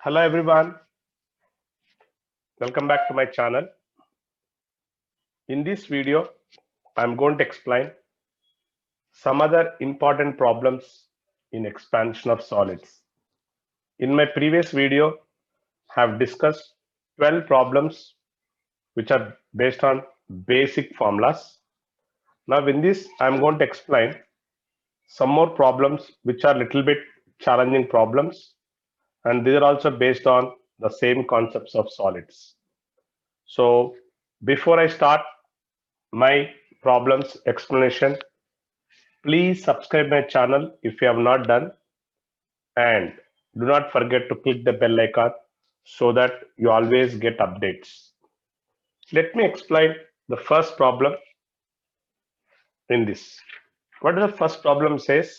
Hello everyone, welcome back to my channel. In this video, I'm going to explain some other important problems in expansion of solids. In my previous video, I have discussed 12 problems which are based on basic formulas. Now in this, I'm going to explain some more problems which are little bit challenging problems, and these are also based on the same concepts of solids. So before I start my problems explanation, please subscribe my channel if you have not done, and do not forget to click the bell icon so that you always get updates. Let me explain the first problem in this. What is the first problem says?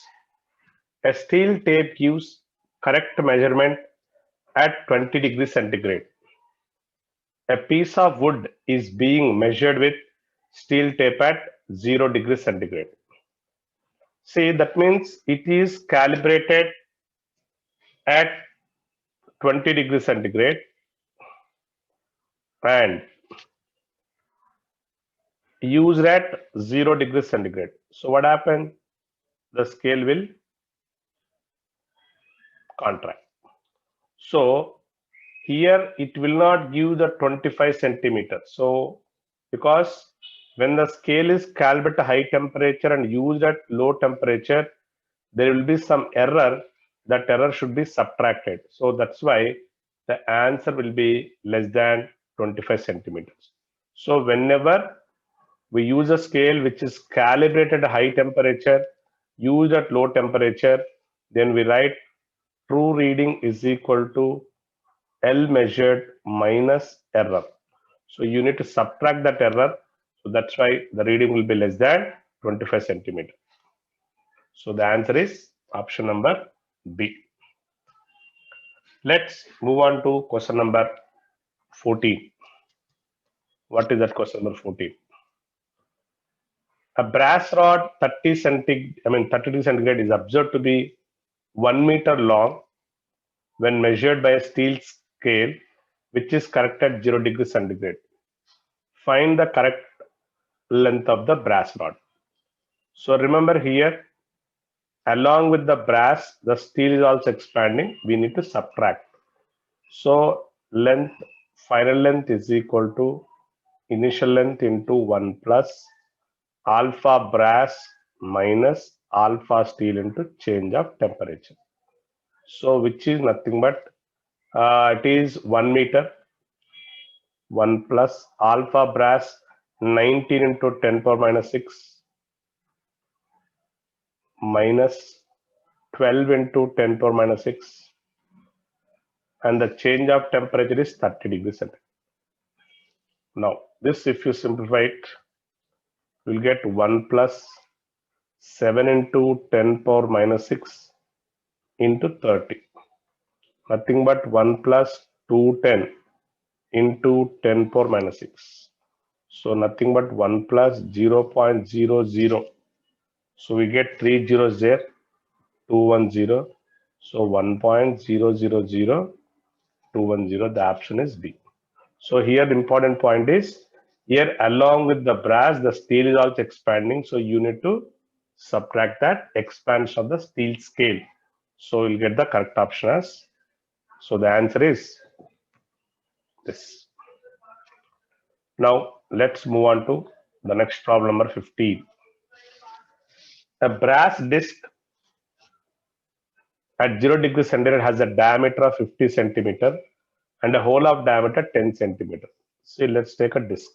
A steel tape gives correct measurement at 20 degrees centigrade. A piece of wood is being measured with steel tape at 0 degrees centigrade. See, that means it is calibrated at 20 degrees centigrade and used at 0 degrees centigrade. So what happened? The scale will contract. So here it will not give the 25 centimeters. So because when the scale is calibrated at high temperature and used at low temperature, there will be some error. That error should be subtracted. So that's why the answer will be less than 25 centimeters. So whenever we use a scale which is calibrated at high temperature, used at low temperature, then we write true reading is equal to L measured minus error. So you need to subtract that error. So that's why the reading will be less than 25 centimeter. So the answer is option number B. Let's move on to question number 14. What is that question number 14? A brass rod 30 degree centigrade is observed to be 1 meter long when measured by a steel scale which is correct at 0 degree centigrade. Find the correct length of the brass rod. So remember here, along with the brass, the steel is also expanding. We need to subtract. So length, final length is equal to initial length into 1 plus alpha brass minus alpha steel into change of temperature. So which is nothing but it is 1 meter, 1 plus alpha brass 19 into 10 power minus 6 minus 12 into 10 power minus 6, and the change of temperature is 30 degrees centigrade. Now this, if you simplify it, you will get 1 plus 7 into 10 power minus 6 into 30. Nothing but 1 plus 210 into 10 power minus 6. So nothing but 1 plus 0.00. So we get 3 zeros there, 210. So 1.000210. The option is B. So here the important point is, here along with the brass, the steel is also expanding. So you need to subtract that expansion of the steel scale. So you'll get the correct option as. So the answer is this. Now let's move on to the next problem number 15. A brass disc at 0 degree centigrade has a diameter of 50 centimeter and a hole of diameter 10 centimeter. See, let's take a disc.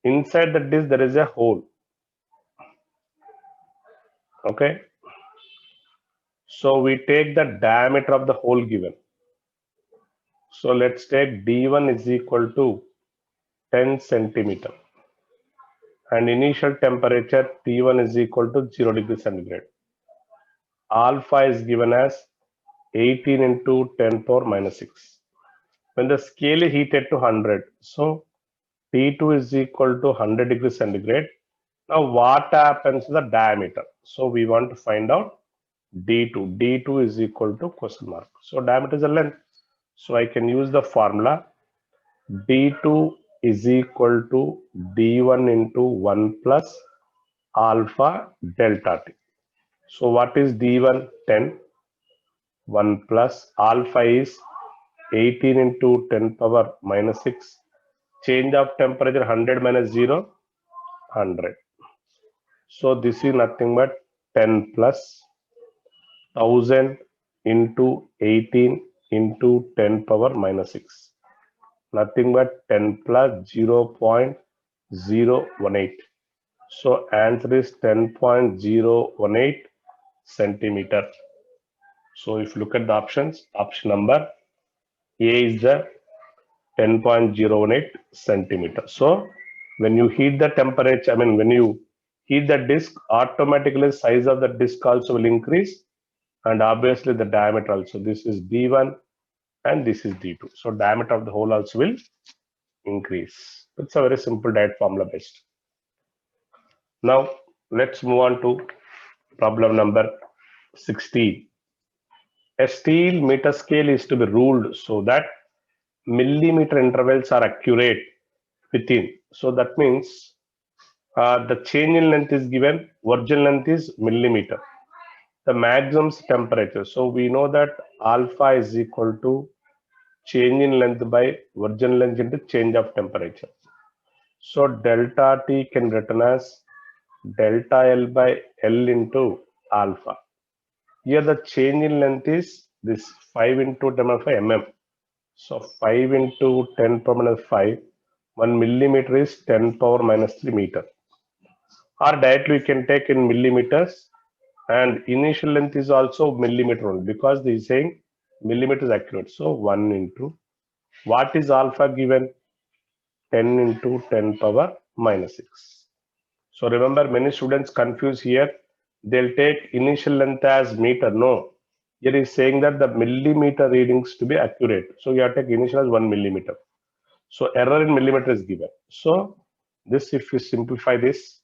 Inside the disc there is a hole. Okay. So we take the diameter of the hole given. So let's take D1 is equal to 10 centimeter and initial temperature T1 is equal to 0 degree centigrade. Alpha is given as 18 into 10 power minus 6. When the scale is heated to 100, so T2 is equal to 100 degrees centigrade. Now what happens to the diameter? So we want to find out D2. D2 is equal to question mark. So diameter is the length. So I can use the formula D2 is equal to D1 into 1 plus alpha delta T. So what is D1? 10. 1 plus alpha is 18 into 10 power minus 6. Change of temperature 100 minus 0, 100. So this is nothing but 10 plus 1000 into 18 into 10 power minus 6. Nothing but 10 plus 0.018. So answer is 10.018 centimeter. So if you look at the options, option number A is the 10.018 centimeter. So when you heat the temperature, when you heat the disk, automatically size of the disk also will increase, and obviously the diameter also. This is D1 and this is D2. So diameter of the hole also will increase. It's a very simple diet formula based. Now let's move on to problem number 16. A steel meter scale is to be ruled so that millimeter intervals are accurate within. So that means the change in length is given, original length is millimeter. The maximum temperature. So we know that alpha is equal to change in length by original length into change of temperature. So delta T can be written as delta L by L into alpha. Here the change in length is this 5 into 10 power 5 mm. So 5 into 10 power minus 5, 1 millimeter is 10 power minus 3 meter. Or directly we can take in millimeters, and initial length is also millimeter only because they is saying millimeter is accurate. So 1 into what is alpha given? 10 into 10 power minus 6. So remember, many students confuse here. They'll take initial length as meter. No, here is saying that the millimeter readings to be accurate. So you have to take initial as 1 millimeter. So error in millimeter is given. So this, if you simplify this,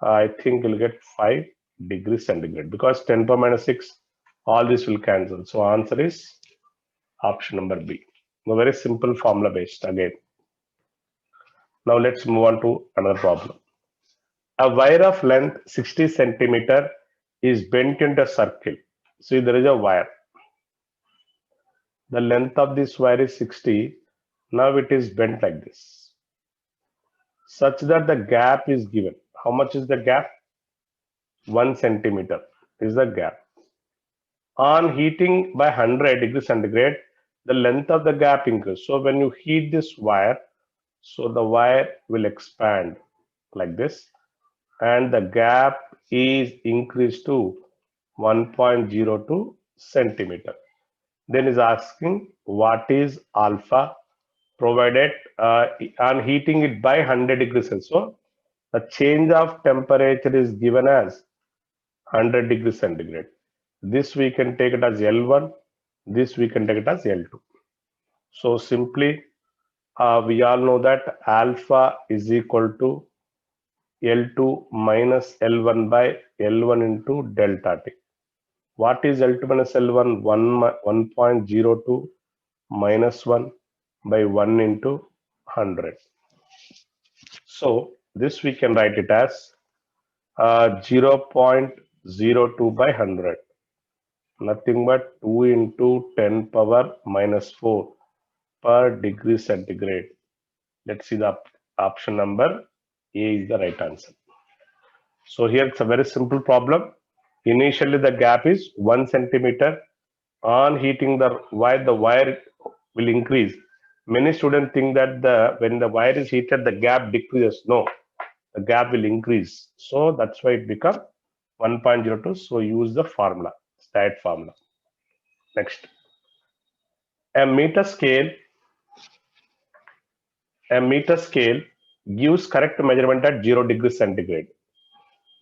I think you'll get 5 degrees centigrade because 10 power minus 6, all this will cancel. So answer is option number B. A very simple formula based again. Now let's move on to another problem. A wire of length 60 centimeter is bent into a circle. See, there is a wire. The length of this wire is 60. Now it is bent like this, such that the gap is given. How much is the gap? 1 centimeter is the gap. On heating by 100 degrees centigrade, the length of the gap increases. So when you heat this wire, so the wire will expand like this, and the gap is increased to 1.02 centimeter. Then is asking what is alpha provided on heating it by 100 degrees Celsius. So the change of temperature is given as 100 degrees centigrade. This we can take it as L1. This we can take it as L2. So simply we all know that alpha is equal to L2 minus L1 by L1 into delta T. What is L2 minus L1? 1.02 minus 1 by 1 into 100. So this we can write it as 0.02 by 100. Nothing but 2 into 10 power minus 4 per degree centigrade. Let's see the option number A is the right answer. So here it's a very simple problem. Initially the gap is 1 centimeter. On heating the wire will increase. Many students think that when the wire is heated, the gap decreases. No, the gap will increase. So that's why it becomes 1.02. So use the formula, stat formula. Next, a meter scale gives correct measurement at 0 degrees centigrade.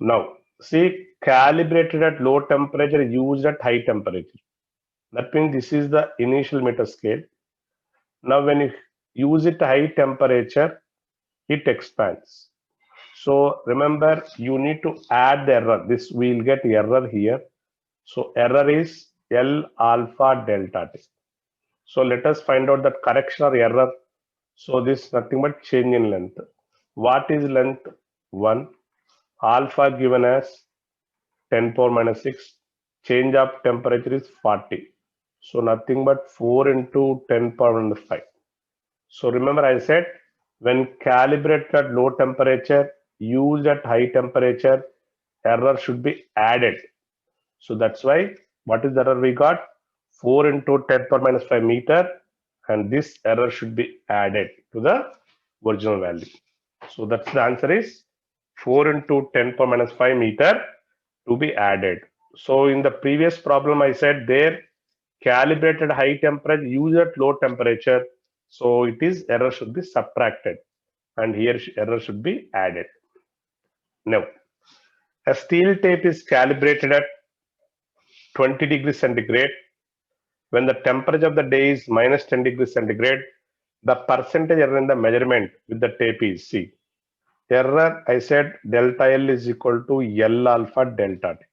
Now, see, calibrated at low temperature, used at high temperature. That means this is the initial meter scale. Now, when you use it at high temperature, it expands. So remember, you need to add the error. This we'll get error here. So error is L alpha delta t. So let us find out that correction or error. So this is nothing but change in length. What is length? 1. Alpha given as 10 power minus 6. Change of temperature is 40. So nothing but 4 into 10 power minus 5. So remember I said when calibrated at low temperature, used at high temperature, error should be added. So that's why what is the error we got? 4 into 10 power minus 5 meter, and this error should be added to the original value. So that's the answer is 4 into 10 power minus 5 meter to be added. So in the previous problem I said there calibrated high temperature used at low temperature. So it is error should be subtracted, and here error should be added. Now a steel tape is calibrated at 20 degrees centigrade. When the temperature of the day is minus 10 degrees centigrade, the percentage error in the measurement with the tape is C. Error, I said delta L is equal to L alpha delta T.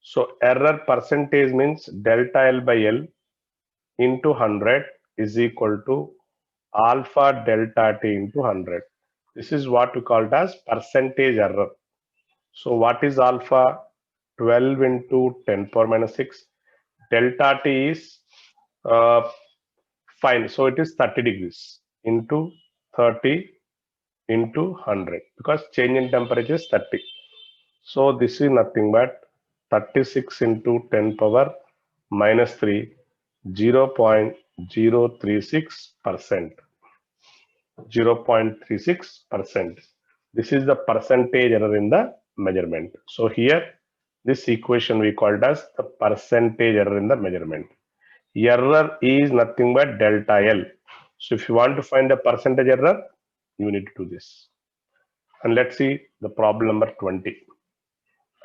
So error percentage means delta L by L into 100 is equal to alpha delta T into 100. This is what we call it as percentage error. So what is alpha? 12 into 10 power minus 6. Delta T is fine. So it is 30 degrees into 30 into 100 because change in temperature is 30. So this is nothing but 36 into 10 power minus 3, 0.036%. 0.36%. This is the percentage error in the measurement. So here this equation we called as the percentage error in the measurement. Error is nothing but delta L. So if you want to find the percentage error, you need to do this. And let's see the problem number 20.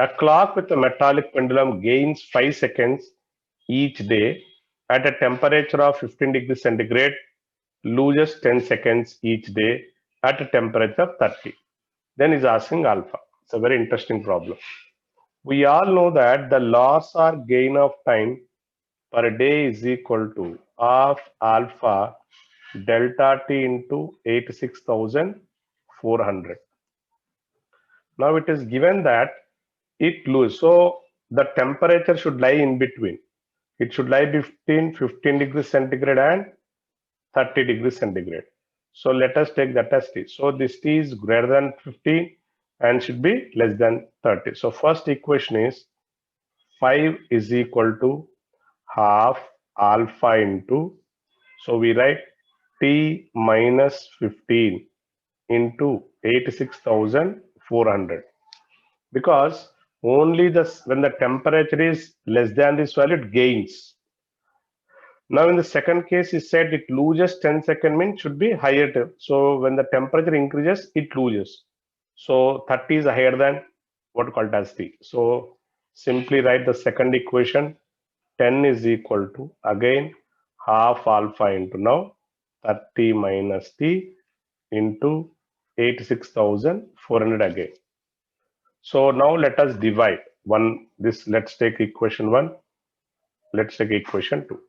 A clock with a metallic pendulum gains 5 seconds each day at a temperature of 15 degrees centigrade, loses 10 seconds each day at a temperature of 30. Then is asking alpha. It's a very interesting problem. We all know that the loss or gain of time per day is equal to half alpha delta t into 86,400. Now it is given that it loses. So the temperature should lie in between. It should lie between 15 degrees centigrade and 30 degrees centigrade. So let us take that as T. So this T is greater than 15 and should be less than 30. So first equation is 5 is equal to half alpha into, so we write T minus 15 into 86,400 because only this when the temperature is less than this value it gains. Now in the second case it said it loses 10 second means should be higher. So when the temperature increases it loses. So 30 is higher than what called as T. So simply write the second equation. 10 is equal to again half alpha into now 30 minus T into 86,400 again. So now let us divide this. Let's take equation 1. Let's take equation 2.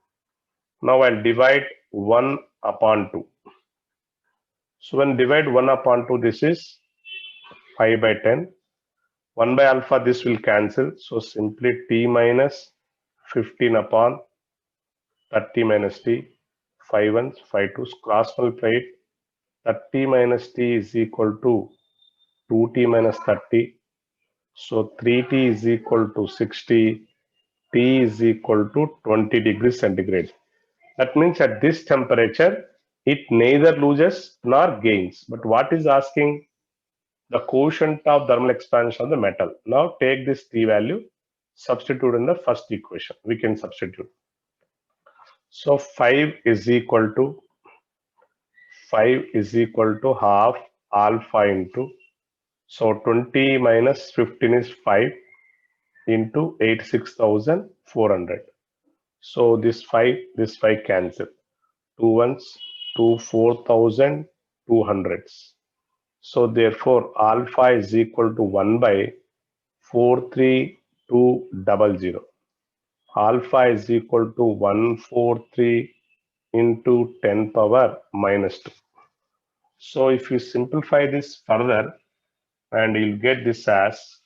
Now I'll divide 1 upon 2. So when divide 1 upon 2, this is 5 by 10. 1 by alpha, this will cancel. So simply T minus 15 upon 30 minus T. 5 1s, 5 2s, cross multiply it. 30 minus T is equal to 2T minus 30. So 3T is equal to 60. T is equal to 20 degrees centigrade. That means at this temperature, it neither loses nor gains. But what is asking? The quotient of thermal expansion of the metal. Now take this T value, substitute in the first equation. We can substitute. So 5 is equal to half alpha into, so 20 minus 15 is 5 into 86,400. So this 5 cancel. 2 ones, 2 4,200s. So therefore alpha is equal to 1 by 43200. alpha is equal to 143 into 10 power minus 2. So if you simplify this further, and you'll get this as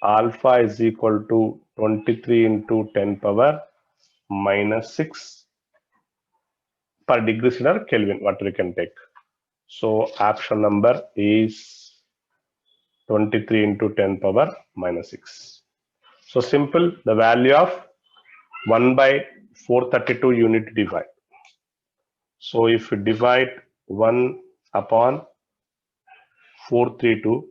alpha is equal to 23 into 10 power minus 6 per degree centigrade or Kelvin, what we can take. So option number is 23 into 10 power minus 6. So simple, the value of 1 by 432 you need to divide. So if you divide 1 upon 432,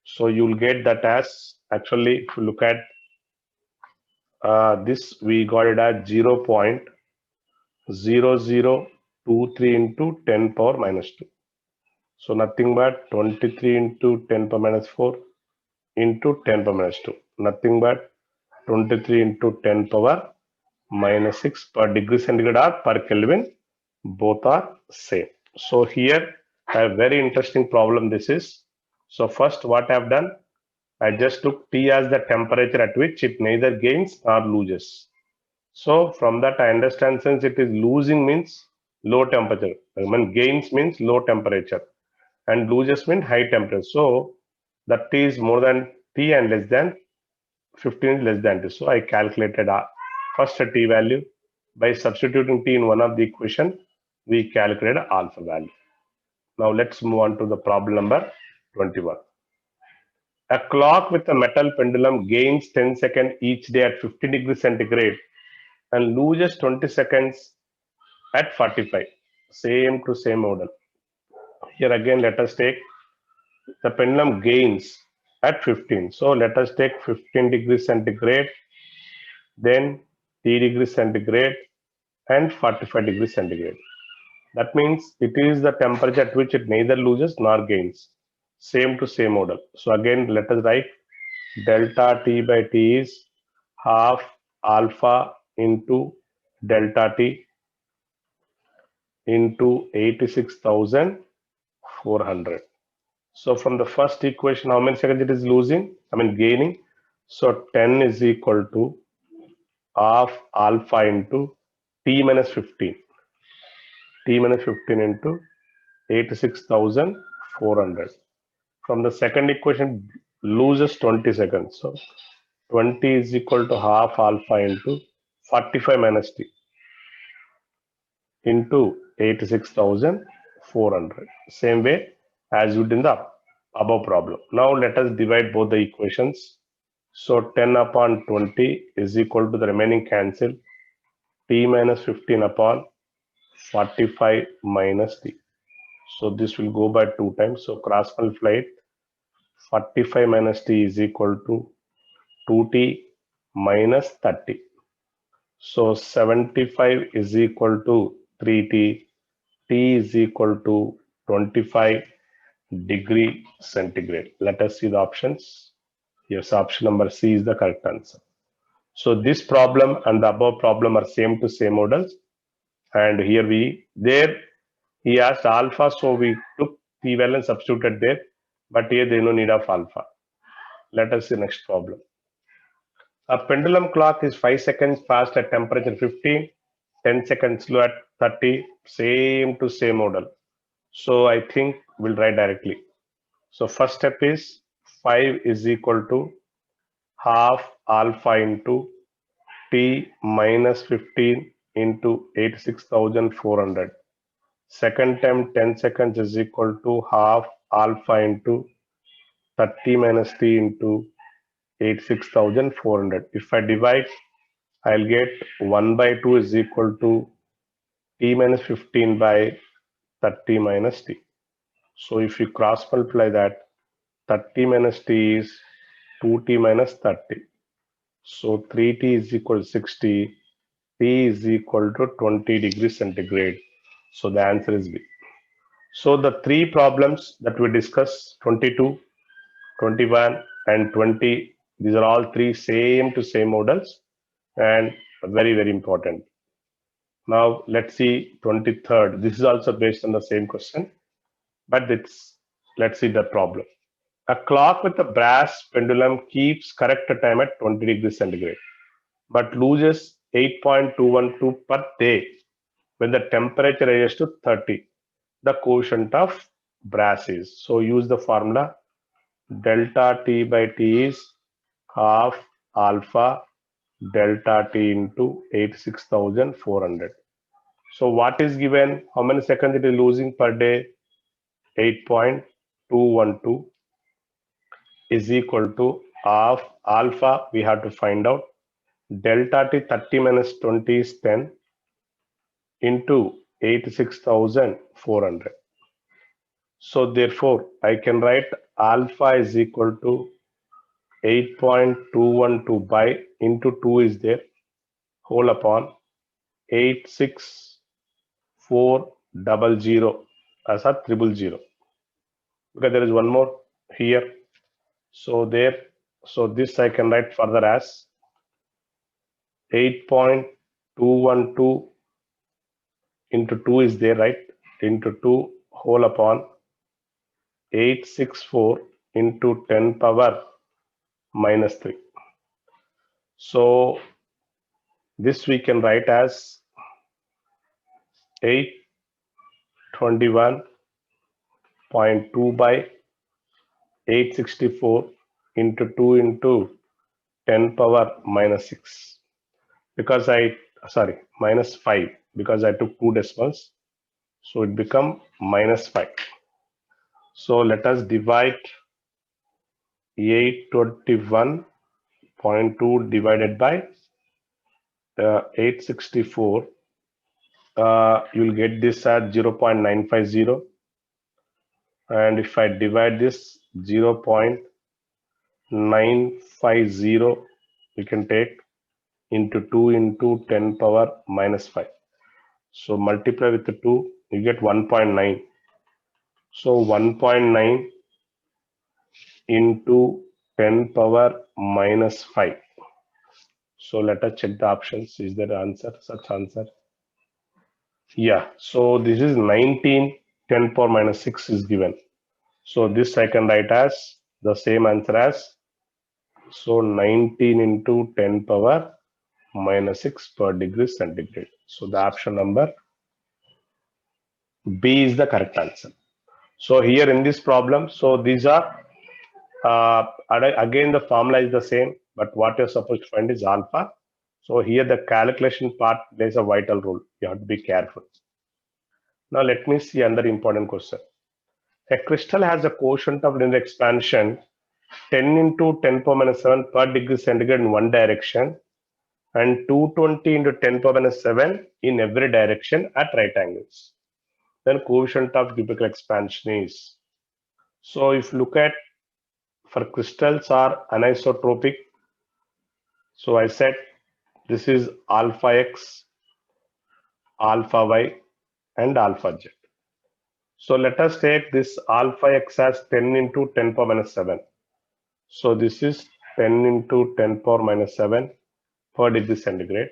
so you'll get that as, actually if you look at this, we got it at 0.0023 into 10 power minus 2. So nothing but 23 into 10 power minus 4 into 10 power minus 2. Nothing but 23 into 10 power minus 6 per degree centigrade or per Kelvin. Both are same. So here a very interesting problem this is. So first what I have done, I just took T as the temperature at which it neither gains nor loses. So from that I understand, since it is losing means low temperature, I mean gains means low temperature, and loses means high temperature. So that T is more than T and less than 15 is less than T. So I calculated first a T value. By substituting T in one of the equation, we calculated alpha value. Now let's move on to the problem number 21. A clock with a metal pendulum gains 10 seconds each day at 50 degrees centigrade and loses 20 seconds at 45. Same to same model. Here again, let us take the pendulum gains at 15. So let us take 15 degrees centigrade, then 3 degrees centigrade, and 45 degrees centigrade. That means it is the temperature at which it neither loses nor gains. Same to same model. So again, let us write delta T by T is half alpha into delta T into 86,400. So from the first equation, how many seconds it is losing? I mean gaining. So 10 is equal to half alpha into T minus 15. T minus 15 into 86,400. From the second equation, loses 20 seconds. So 20 is equal to half alpha into 45 minus T into 86,400. Same way as you did in the above problem. Now let us divide both the equations. So 10 upon 20 is equal to the remaining cancel, T minus 15 upon 45 minus T. So this will go by 2 times. So cross multiply it. 45 minus T is equal to 2T minus 30. So 75 is equal to 3T. T is equal to 25 degree centigrade. Let us see the options. Yes, option number C is the correct answer. So this problem and the above problem are same to same models. And here he asked alpha, so we took T value and substituted there. But here there is no need of alpha. Let us see next problem. A pendulum clock is 5 seconds fast at temperature 15, 10 seconds slow at 30, same to same model. So I think we'll write directly. So first step is 5 is equal to half alpha into T minus 15 into 86,400. Second time 10 seconds is equal to half alpha into 30 minus T into 86,400. If I divide, I'll get 1 by 2 is equal to T minus 15 by 30 minus T. So if you cross multiply that, 30 minus T is 2T minus 30. So 3T is equal to 60. T is equal to 20 degrees centigrade. So the answer is B. So the three problems that we discussed, 22, 21 and 20, these are all three same to same models and very, very important. Now let's see 23rd. This is also based on the same question, but let's see the problem. A clock with a brass pendulum keeps correct time at 20 degrees centigrade. but loses 8.212 per day when the temperature rises to 30. The quotient of brass is. So use the formula delta T by T is half alpha delta T into 86,400. So what is given? How many seconds it is losing per day? 8.212 is equal to half alpha. We have to find out delta T 30 minus 20 is 10 into 86,400. So therefore, I can write alpha is equal to 8.212 by into 2 is there whole upon 86400 as a 000 because there is one more here. So this I can write further as 8.212 into 2 is there, right? Into 2 whole upon 864 into 10 power minus 3. So this we can write as 821.2 by 864 into 2 into 10 power minus 6 because minus 5 because I took 2 decimals, so it become minus 5. So let us divide 821.2 divided by 864. You will get this at 0.950, and if I divide this 0.950, we can take into 2 into 10 power minus 5. So multiply with the 2, you get 1.9. So 1.9 into 10 power minus 5. So let us check the options. Is there such answer? Yeah, so this is 19, 10 power minus 6 is given. So this I can write as the same answer as, so 19 into 10 power minus 6 per degree centigrade. So the option number B is the correct answer. So here in this problem, so these are, again the formula is the same, but what you're supposed to find is alpha. So here the calculation part plays a vital role. You have to be careful. Now let me see another important question. A crystal has a quotient of linear expansion 10 into 10 power minus 7 per degree centigrade in one direction and 220 into 10 power minus 7 in every direction at right angles. Then coefficient of cubical expansion is. So if you look at, for crystals are anisotropic. So I said this is alpha x, alpha y, and alpha z. So let us take this alpha x as 10 into 10 power minus 7. So this is 10 into 10 power minus 7 per degree centigrade.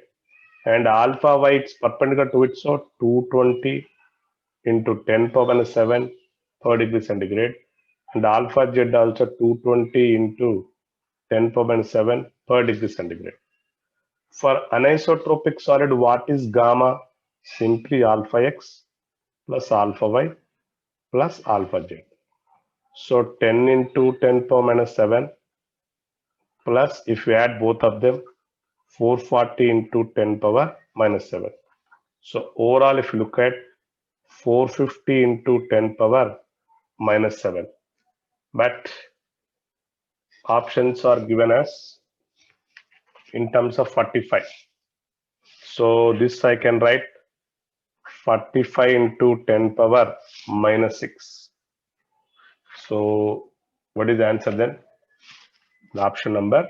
And alpha y it's perpendicular to it, so 220 into 10 power minus 7 per degree centigrade. And alpha z also 220 into 10 power minus 7 per degree centigrade. For anisotropic solid, what is gamma? Simply alpha x plus alpha y plus alpha z. So 10 into 10 power minus 7 plus, if you add both of them, 440 into 10 power minus 7. So overall, if you look at 450 into 10 power minus 7. But options are given as in terms of 45. So this I can write 45 into 10 power minus 6. So what is the answer then? The option number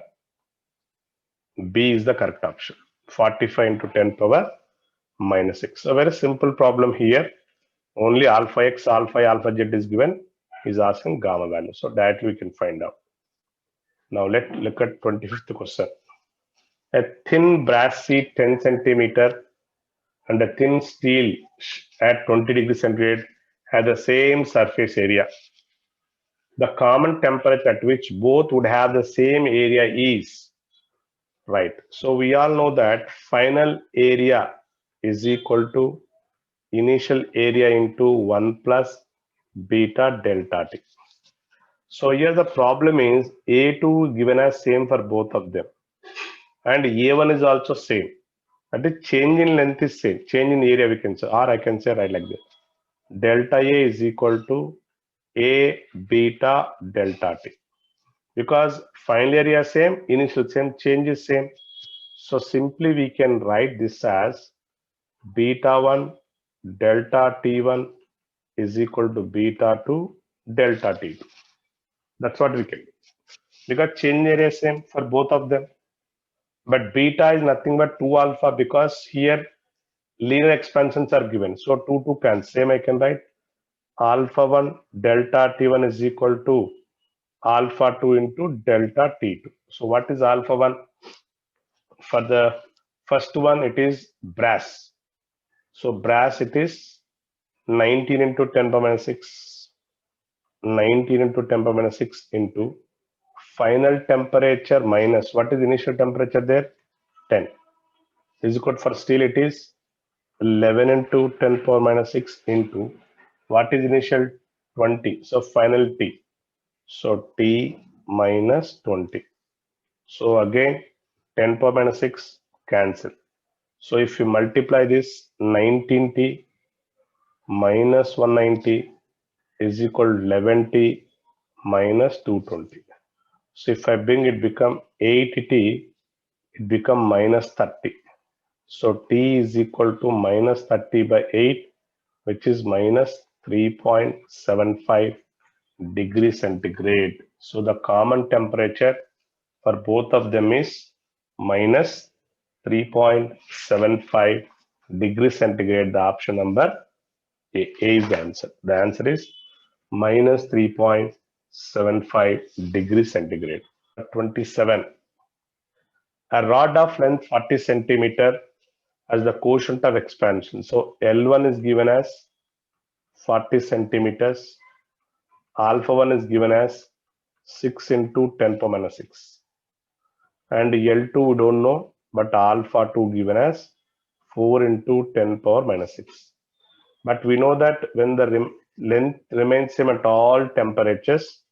B is the correct option. 45 into 10 power minus 6. A very simple problem here. Only alpha x, alpha y, alpha z is given. Is asking gamma value. So directly we can find out. Now let's look at 25th question. A thin brass sheet 10 centimeter and a thin steel at 20 degrees centigrade have the same surface area. The common temperature at which both would have the same area is. Right. So we all know that final area is equal to initial area into 1 plus beta delta t. So here the problem is A2 given as same for both of them, and A1 is also same. And the change in length is same. Change in area we can say, or I can say right like this. Delta A is equal to A beta delta t. Because final area same, initial same, change is same. So simply we can write this as beta 1 delta T1 is equal to beta 2 delta T2. That's what we can do. Because change area is same for both of them. But beta is nothing but 2 alpha because here linear expansions are given. So 2 can same I can write alpha 1 delta T1 is equal to alpha 2 into delta T2. So what is alpha 1? For the first one it is brass. So brass it is 19 into 10 power minus 6, 19 into 10 power minus 6 into final temperature minus what is initial temperature there? 10 is equal for steel it is 11 into 10 power minus 6 into what is initial 20. So final T. So T minus 20. So again 10 power minus 6 cancel. So if you multiply this 19T minus 190 is equal to 11T minus 220. So if I bring it become 8T, it become minus 30. So T is equal to minus 30 by 8, which is minus 3.75 degrees centigrade. So the common temperature for both of them is minus 3.75 degrees centigrade. The option number A is the answer. The answer is minus 3.75 degrees centigrade. 27. A rod of length 40 centimeter as the quotient of expansion. So L1 is given as 40 centimeters. Alpha 1 is given as 6 into 10 power minus 6. And L2 we don't know, but alpha 2 given as 4 into 10 power minus 6. But we know that when the length remains same at all temperatures,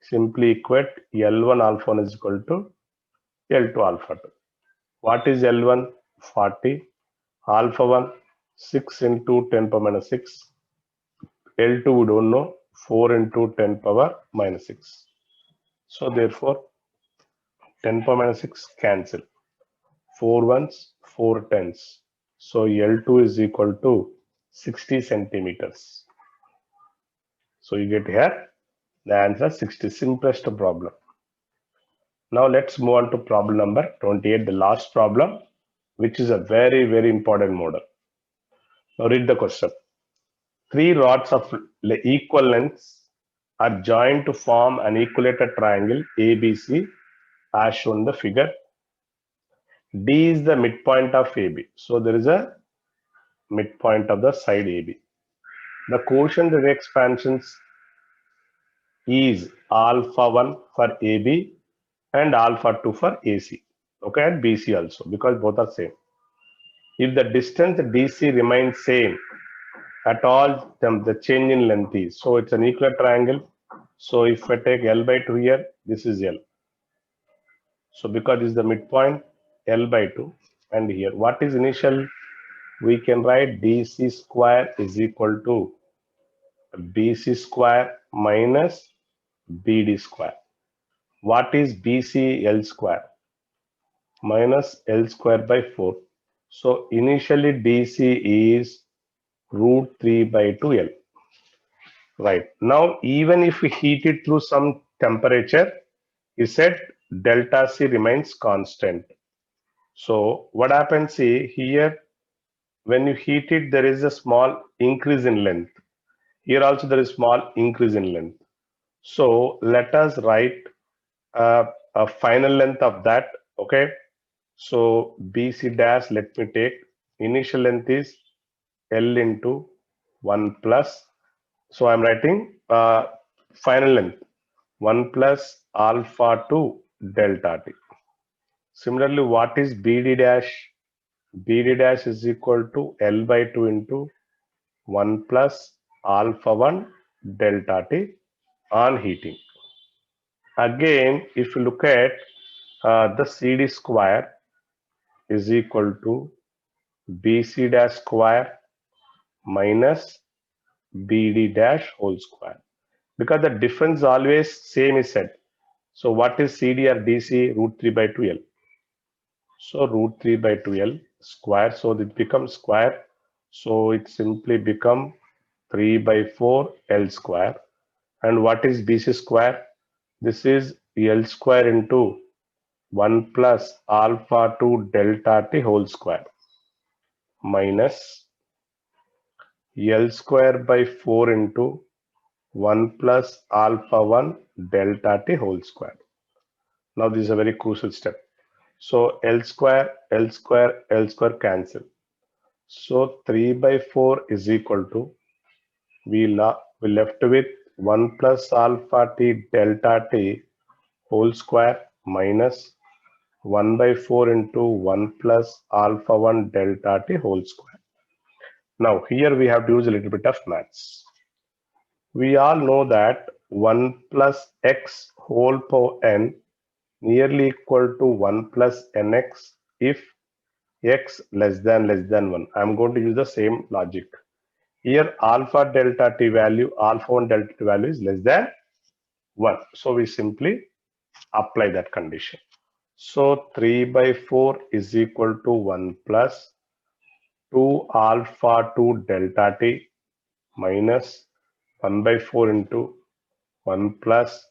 simply equate L1 alpha 1 is equal to L2 alpha 2. What is L1? 40. Alpha 1, 6 into 10 power minus 6. L2 we don't know, 4 into 10 power minus 6. So therefore, 10 power minus 6 cancel. 4 ones, 4 tens. So L2 is equal to 60 centimeters. So you get here the answer 60, simplest problem. Now let's move on to problem number 28, the last problem, which is a very, very important model. Now read the question. 3 rods of equal lengths are joined to form an equilateral triangle ABC as shown in the figure. D is the midpoint of AB. So there is a midpoint of the side AB. The quotient of the expansions is alpha 1 for AB and alpha 2 for AC. Okay, and BC also because both are same. If the distance DC remains same at all the change in length is. So it's an equilateral triangle. So if I take L by 2 here, this is L. So because this is the midpoint, L by 2. And here, what is initial? We can write DC square is equal to BC square minus BD square. What is BC? L square minus L square by 4. So initially DC is root 3 by 2L. Right. Now, even if we heat it through some temperature, he said delta C remains constant. So what happens here, when you heat it, there is a small increase in length. Here also there is small increase in length. So let us write a final length of that. Okay. So BC dash, let me take initial length is L into 1 plus. So I'm writing final length 1 plus alpha 2 delta t. Similarly, what is BD dash? BD dash is equal to L by 2 into 1 plus alpha 1 delta T on heating. Again, if you look at the CD square is equal to BC dash square minus BD dash whole square, because the difference always same is said. So what is CD or DC? Root 3 by 2L. So root 3 by 2L square. So it becomes square. So it simply become 3 by 4 L square. And what is BC square? This is L square into 1 plus alpha 2 delta T whole square minus L square by 4 into 1 plus alpha 1 delta T whole square. Now this is a very crucial step. So L square, L square, L square cancel. So 3 by 4 is equal to, we left with 1 plus alpha T delta T whole square minus 1 by 4 into 1 plus alpha 1 delta T whole square. Now here we have to use a little bit of maths. We all know that 1 plus x whole power n nearly equal to 1 plus nx if x less than 1. I'm going to use the same logic. Here alpha delta T value, alpha 1 delta T value is less than 1. So we simply apply that condition. So 3 by 4 is equal to 1 plus 2 alpha 2 delta T minus 1 by 4 into 1 plus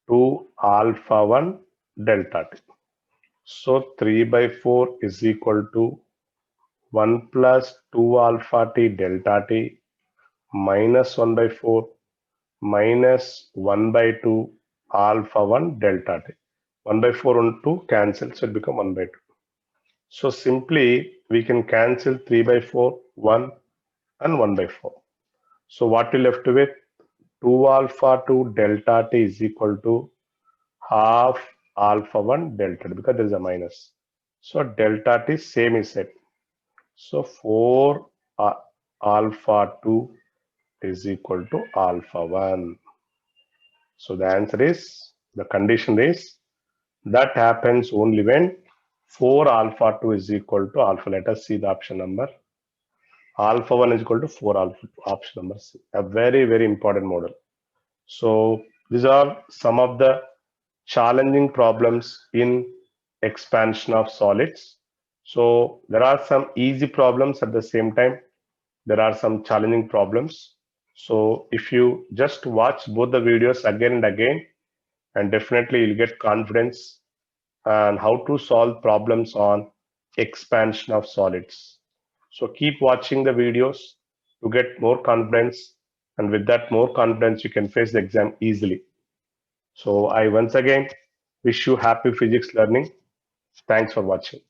2 alpha 1 delta T. So 3 by 4 is equal to 1 plus 2 alpha T delta T minus 1 by 4 minus 1 by 2 alpha 1 delta T. 1 by 4 and 2 cancel, so it become 1 by 2. So simply we can cancel 3 by 4, 1 and 1 by 4. So what we left with? 2 alpha 2 delta T is equal to half alpha 1 delta T, because there is a minus. So delta T same is set. So 4 alpha 2 is equal to alpha 1. So the answer is, the condition is, that happens only when 4 alpha 2 is equal to alpha. Let us see the option number. Alpha 1 is equal to 4 alpha 2, option number C. A very, very important model. So these are some of the challenging problems in expansion of solids. So there are some easy problems, at the same time there are some challenging problems. So if you just watch both the videos again and again, and definitely you'll get confidence on how to solve problems on expansion of solids. So keep watching the videos to get more confidence, and with that more confidence you can face the exam easily. So I once again wish you happy physics learning. Thanks for watching.